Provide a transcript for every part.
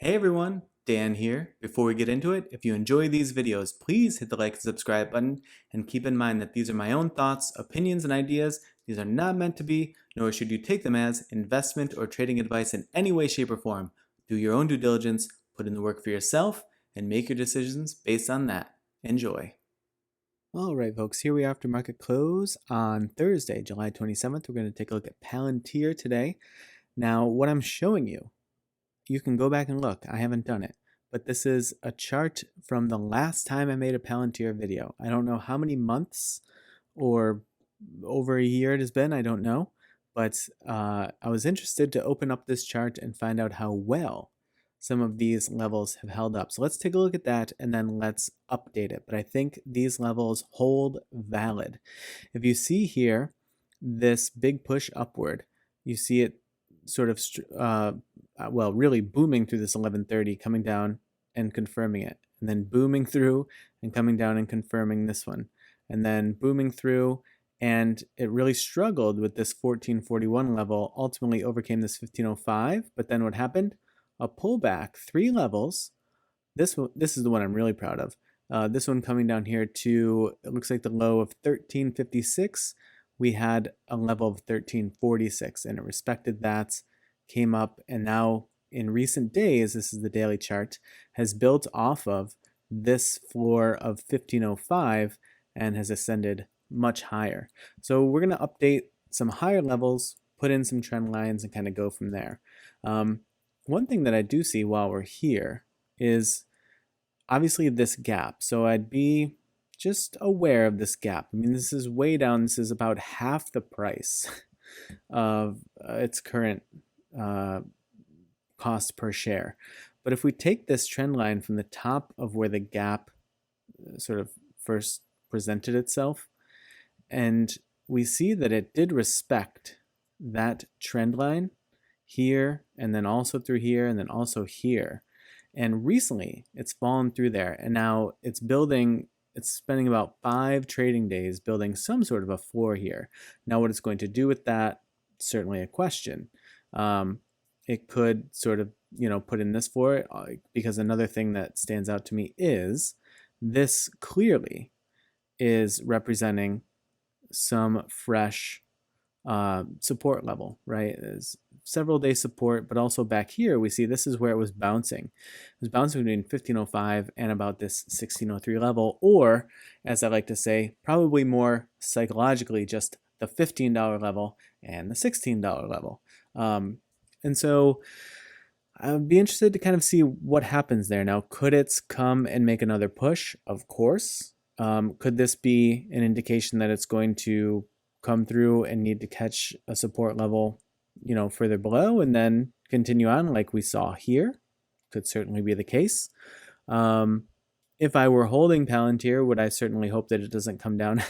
Hey everyone, Dan here. Before we get into it, if you enjoy these videos, please hit the like and subscribe button and keep in mind that these are my own thoughts, opinions, and ideas. These are not meant to be, nor should you take them as investment or trading advice in any way, shape, or form. Do your own due diligence, put in the work for yourself, and make your decisions based on that. Enjoy. All right, folks, here we are after market close on Thursday, July 27th. We're going to take a look at Palantir today. Now, what I'm showing you can go back and look. I haven't done it. But this is a chart from the last time I made a Palantir video. I don't know how many months or over a year it has been. I don't know. But I was interested to open up this chart and find out how well some of these levels have held up. So let's take a look at that and then let's update it. But I think these levels hold valid. If you see here, this big push upward, you see it sort of really booming through this 1130, coming down and confirming it, and then booming through and coming down and confirming this one, and then booming through, and it really struggled with this 1441 level, ultimately overcame this 1505. But then what happened? A pullback, 3 levels. This is the one I'm really proud of. This one coming down here to, it looks like the low of 1356. We had a level of 1346 and it respected that, came up, and now in recent days, this is the daily chart, has built off of this floor of 1505 and has ascended much higher. So we're going to update some higher levels, put in some trend lines, and kind of go from there. One thing that I do see while we're here is obviously this gap. So I'd be just aware of this gap. I mean, this is way down. This is about half the price of its current cost per share. But if we take this trend line from the top of where the gap sort of first presented itself, and we see that it did respect that trend line here, and then also through here, and then also here. And recently it's fallen through there, and now it's building. It's spending about 5 trading days building some sort of a floor here. Now what it's going to do with that, certainly a question. It could sort of, put in this floor, because another thing that stands out to me is this clearly is representing some fresh support level, right? There's several day support, but also back here we see this is where it was bouncing. It was bouncing between 1505 and about this 1603 level, or as I like to say, probably more psychologically, just the $15 level and the $16 level. And so I'd be interested to kind of see what happens there. Now, could it come and make another push? Of course. Could this be an indication that it's going to come through and need to catch a support level, further below and then continue on like we saw here? Could certainly be the case. If I were holding Palantir, would I certainly hope that it doesn't come down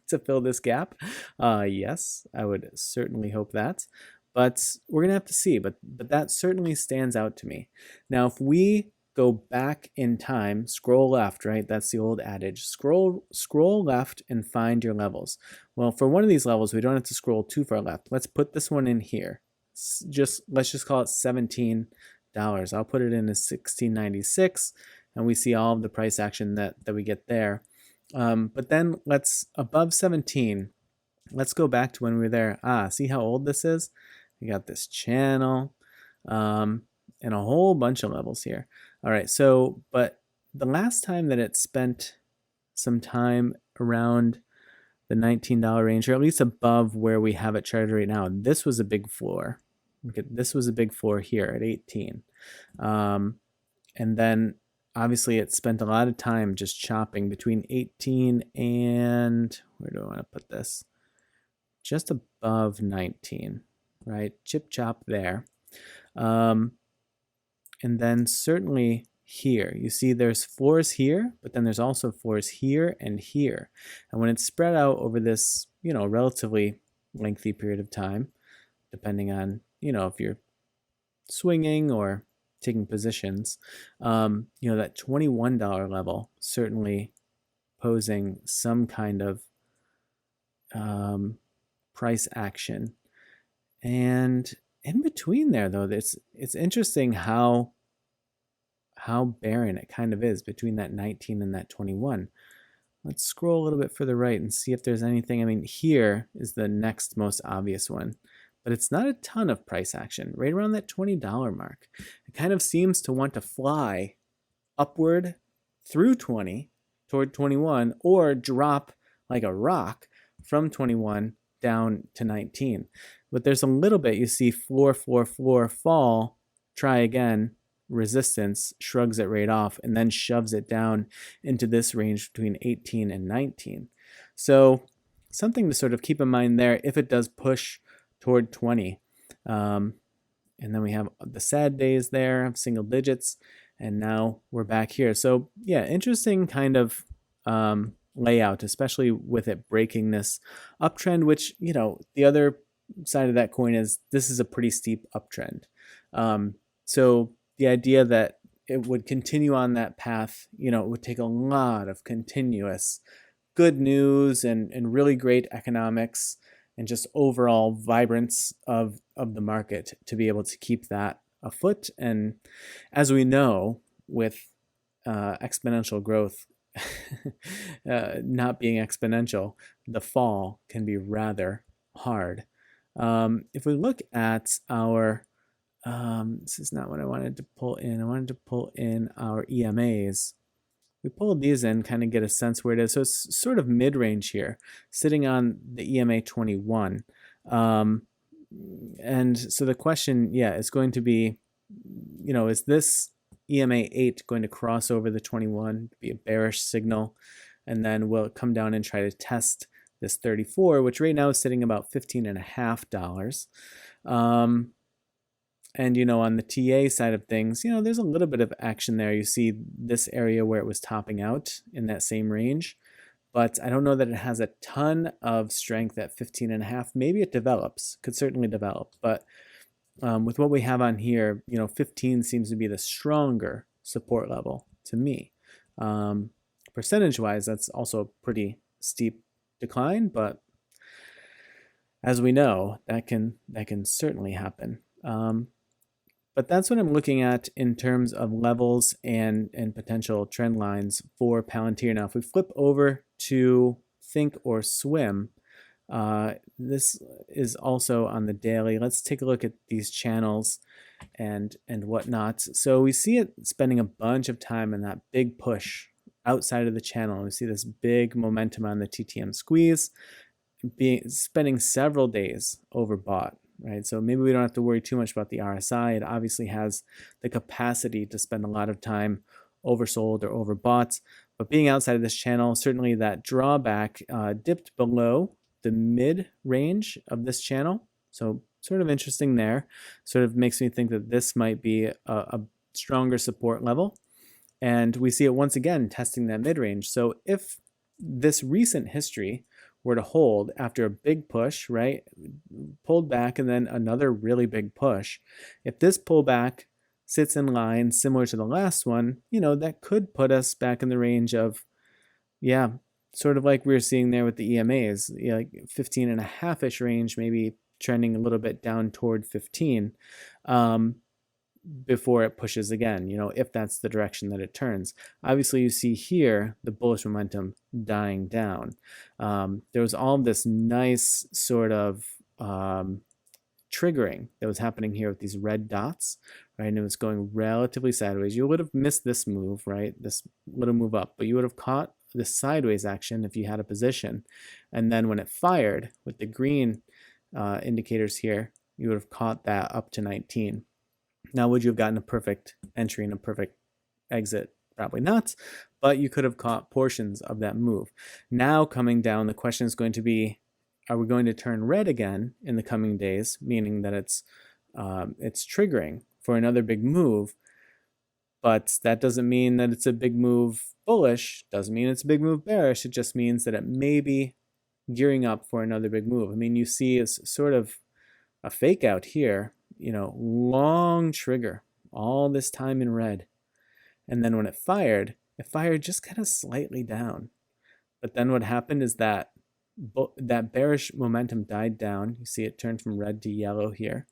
to fill this gap? Yes, I would certainly hope that. But we're going to have to see. But that certainly stands out to me. Now, if we go back in time, scroll left, right? That's the old adage. Scroll left and find your levels. Well, for one of these levels, we don't have to scroll too far left. Let's put this one in here. Let's just call it $17. I'll put it in as $16.96, and we see all of the price action that we get there. But then above 17, let's go back to when we were there. See how old this is? We got this channel and a whole bunch of levels here. All right, but the last time that it spent some time around the $19 range, or at least above where we have it charted right now, this was a big floor. This was a big floor here at 18. And then obviously it spent a lot of time just chopping between 18 and, where do I want to put this? Just above 19, right? Chip chop there. And then certainly here, you see there's floors here, but then there's also floors here and here. And when it's spread out over this, relatively lengthy period of time, depending on, if you're swinging or taking positions, that $21 level certainly posing some kind of price action. And in between there, though, it's interesting how how barren it kind of is between that 19 and that 21. Let's scroll a little bit further right and see if there's anything. I mean, here is the next most obvious one, but it's not a ton of price action, right around that $20 mark. It kind of seems to want to fly upward through 20 toward 21, or drop like a rock from 21 down to 19. But there's a little bit, you see floor, fall, try again, resistance, shrugs it right off, and then shoves it down into this range between 18 and 19. So something to sort of keep in mind there if it does push toward 20. And then we have the sad days there of single digits, and now we're back here. So yeah, interesting kind of layout, especially with it breaking this uptrend, which, you know, the other side of that coin is this is a pretty steep uptrend. So the idea that it would continue on that path, you know, it would take a lot of continuous good news and really great economics and just overall vibrance of the market to be able to keep that afoot. And as we know, with exponential growth not being exponential, the fall can be rather hard. If we look at our, this is not what I wanted to pull in. I wanted to pull in our EMAs. We pulled these in, kind of get a sense where it is. So it's sort of mid-range here, sitting on the EMA 21. And so the question, yeah, is going to be, you know, is this EMA 8 going to cross over the 21, be a bearish signal, and then will it come down and try to test this 34, which right now is sitting about $15.50. And, you know, on the TA side of things, you know, there's a little bit of action there. You see this area where it was topping out in that same range, but I don't know that it has a ton of strength at 15.5. Maybe it develops, could certainly develop, but with what we have on here, you know, 15 seems to be the stronger support level to me. Percentage-wise, that's also a pretty steep decline, but as we know, that can certainly happen. But that's what I'm looking at in terms of levels and potential trend lines for Palantir. Now, if we flip over to Think or Swim, this is also on the daily. Let's take a look at these channels and whatnot. So we see it spending a bunch of time in that big push outside of the channel. We see this big momentum on the TTM squeeze, spending several days overbought. Right, so maybe we don't have to worry too much about the RSI. It obviously has the capacity to spend a lot of time oversold or overbought. But being outside of this channel, certainly that drawback dipped below the mid-range of this channel. So sort of interesting there. Sort of makes me think that this might be a stronger support level. And we see it once again testing that mid-range. So if this recent history were to hold after a big push, right, pulled back and then another really big push, if this pullback sits in line similar to the last one, you know, that could put us back in the range of, yeah, sort of like we were seeing there with the EMAs, you know, like 15.5-ish range, maybe trending a little bit down toward 15. Before it pushes again, you know, if that's the direction that it turns. Obviously, you see here the bullish momentum dying down. There was all this nice sort of triggering that was happening here with these red dots, right? And it was going relatively sideways. You would have missed this move, right? This little move up, but you would have caught the sideways action if you had a position. And then when it fired with the green indicators here, you would have caught that up to 19. Now, would you have gotten a perfect entry and a perfect exit? Probably not, but you could have caught portions of that move. Now coming down, the question is going to be, are we going to turn red again in the coming days, meaning that it's triggering for another big move, but that doesn't mean that it's a big move bullish, doesn't mean it's a big move bearish, it just means that it may be gearing up for another big move. I mean, you see it's sort of a fake out here, you know, long trigger, all this time in red. And then when it fired just kind of slightly down. But then what happened is that bearish momentum died down. You see it turned from red to yellow here.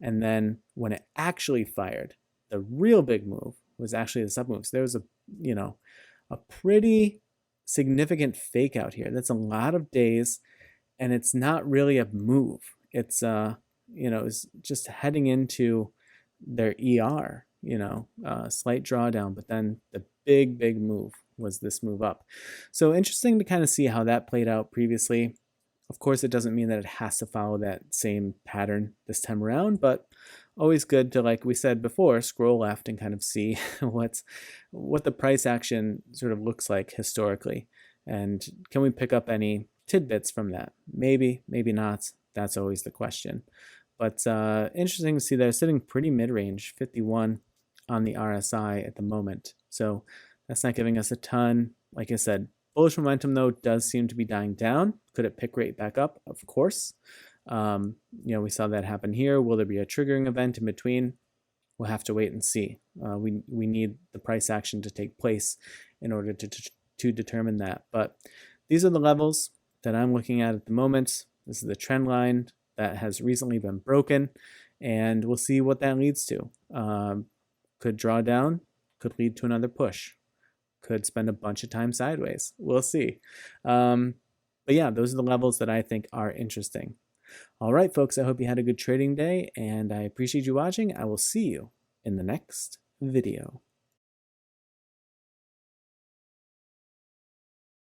And then when it actually fired, the real big move was actually the sub move. So there was a pretty significant fake out here. That's a lot of days, and it's not really a move. It's it's just heading into their ER, slight drawdown, but then the big move was this move up. So interesting to kind of see how that played out previously. Of course, it doesn't mean that it has to follow that same pattern this time around, but always good to, like we said before, scroll left and kind of see what the price action sort of looks like historically. And can we pick up any tidbits from that? Maybe, maybe not. That's always the question. But interesting to see they're sitting pretty mid-range, 51 on the RSI at the moment. So that's not giving us a ton. Like I said, bullish momentum, though, does seem to be dying down. Could it pick right back up? Of course. We saw that happen here. Will there be a triggering event in between? We'll have to wait and see. We need the price action to take place in order to determine that. But these are the levels that I'm looking at the moment. This is the trend line that has recently been broken, and we'll see what that leads to. Could draw down, could lead to another push, could spend a bunch of time sideways. We'll see. But yeah, those are the levels that I think are interesting. All right, folks, I hope you had a good trading day, and I appreciate you watching. I will see you in the next video.